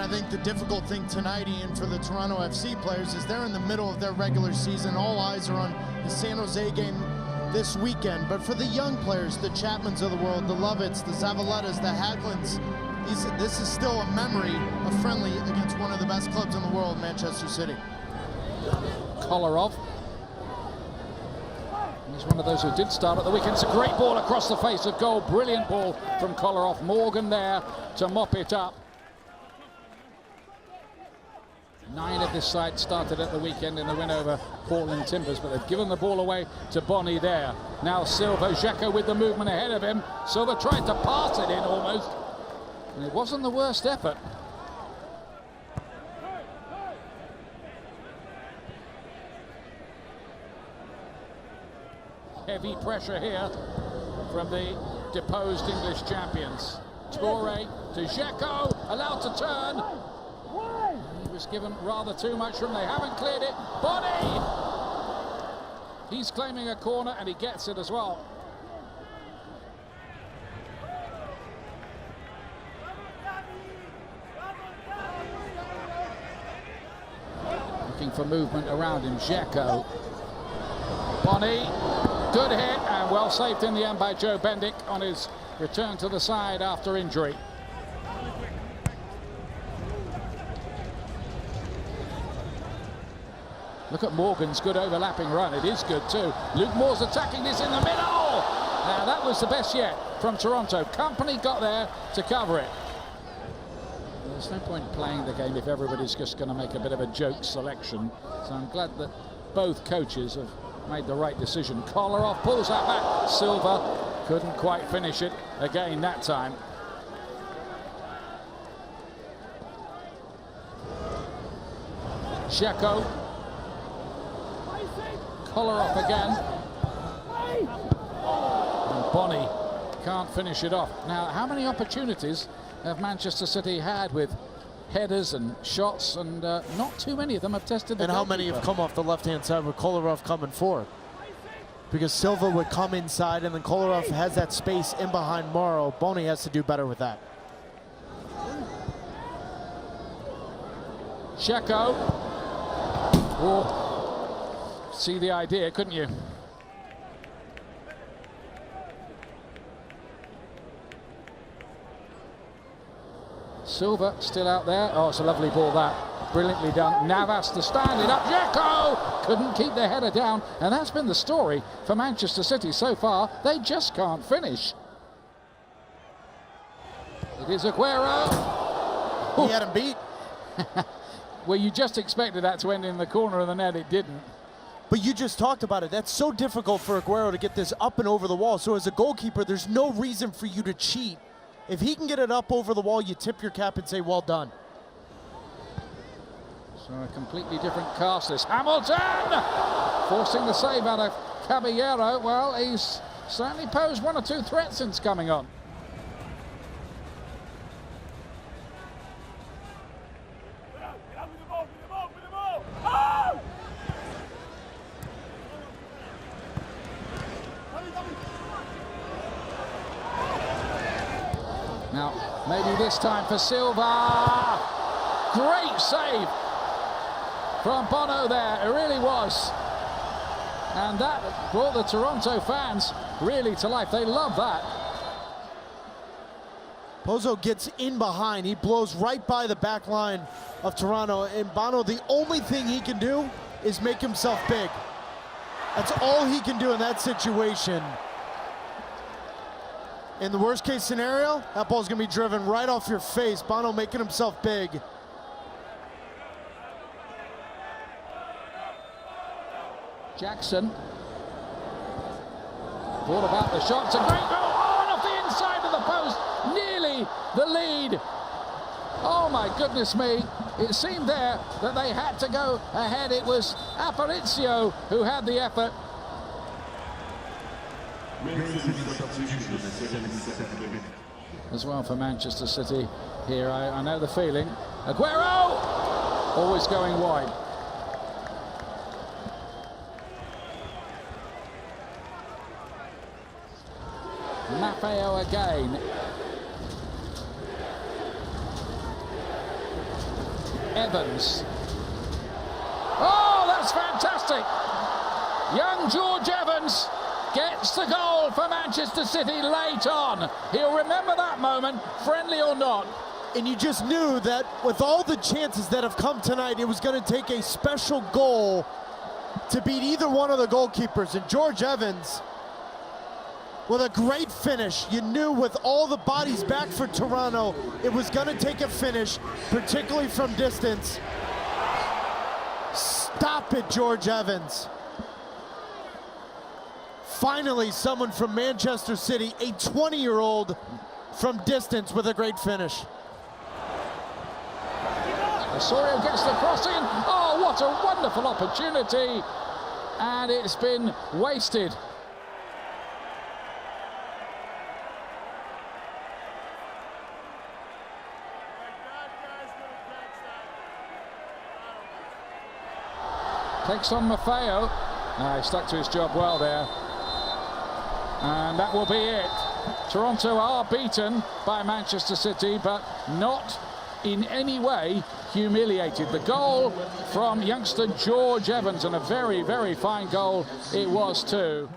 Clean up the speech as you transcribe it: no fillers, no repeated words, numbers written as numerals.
I think the difficult thing tonight, Ian, for the Toronto FC players is they're in the middle of their regular season. All eyes are on the San Jose game this weekend. But for the young players, the Chapmans of the world, the Lovitts, the Zavalettas, the Haglunds, this is still a memory of friendly against one of the best clubs in the world, Manchester City. Kolarov. He's one of those who did start at the weekend. It's a great ball across the face of goal. Brilliant ball from Kolarov. Morgan there to mop it up. 9 of this side started at the weekend in the win over Portland Timbers, but they've given the ball away to Bonney there. Now Silva, Dzeko with the movement ahead of him. Silva tried to pass it in almost, and it wasn't the worst effort. Heavy pressure here from the deposed English champions. Toure to Dzeko, allowed to turn. He was given rather too much room. They haven't cleared it. Bonney! He's claiming a corner and he gets it as well. Looking for movement around him. Dzeko. Bonney. Good hit and well saved in the end by Joe Bendik on his return to the side after injury. Look at Morgan's good overlapping run. It is good too. Luke Moore's attacking this in the middle. Now that was the best yet from Toronto. Company got there to cover it. There's no point playing the game if everybody's just going to make a bit of a joke selection. So I'm glad that both coaches have made the right decision. Kolarov pulls that back. Silva couldn't quite finish it again that time. Dzeko. Kolarov again. And Bonney can't finish it off. Now, how many opportunities have Manchester City had with headers and shots, and not too many of them have tested the And how many have come off the left-hand side with Kolarov coming forward? Because Silva would come inside, and then Kolarov has that space in behind Morrow. Bonney has to do better with that. Dzeko. Oh. See the idea, couldn't you? Silva still out there. Oh, it's a lovely ball that. Brilliantly done. Navas to stand it up. Dzeko couldn't keep their header down, and that's been the story for Manchester City so far. They just can't finish. It is Aguero. He had him beat. Well, you just expected that to end in the corner of the net. It didn't. But you just talked about it. That's so difficult for Aguero to get this up and over the wall. So as a goalkeeper, there's no reason for you to cheat. If he can get it up over the wall, you tip your cap and say, well done. So a completely different cast this. Hamilton! Forcing the save out of Caballero. Well, he's certainly posed 1 or 2 threats since coming on. Now, maybe this time for Silva. Great save from Bono there. It really was. And that brought the Toronto fans really to life. They love that. Pozo gets in behind. He blows right by the back line of Toronto. And Bono, the only thing he can do is make himself big. That's all he can do in that situation. In the worst case scenario, that ball's gonna be driven right off your face. Bono making himself big. Jackson. Thought about the shot. It's a great goal. Oh, and off the inside of the post. Nearly the lead. Oh my goodness me. It seemed there that they had to go ahead. It was Aparicio who had the effort. As well for Manchester City here, I know the feeling. Aguero! Always going wide. Maffeo again. Evans. Oh, that's fantastic! Young George Evans gets the goal for Manchester City late on. He'll remember that moment, friendly or not. And you just knew that with all the chances that have come tonight, it was going to take a special goal to beat either one of the goalkeepers. And George Evans, with a great finish, you knew with all the bodies back for Toronto, it was going to take a finish, particularly from distance. Stop it, George Evans. Finally, someone from Manchester City, a 20-year-old from distance with a great finish. Osorio gets the cross in. Oh, what a wonderful opportunity. And it's been wasted. Takes on Maffeo. He stuck to his job well there. And that will be it. Toronto are beaten by Manchester City, but not in any way humiliated. The goal from youngster George Evans, and a very, very fine goal it was too.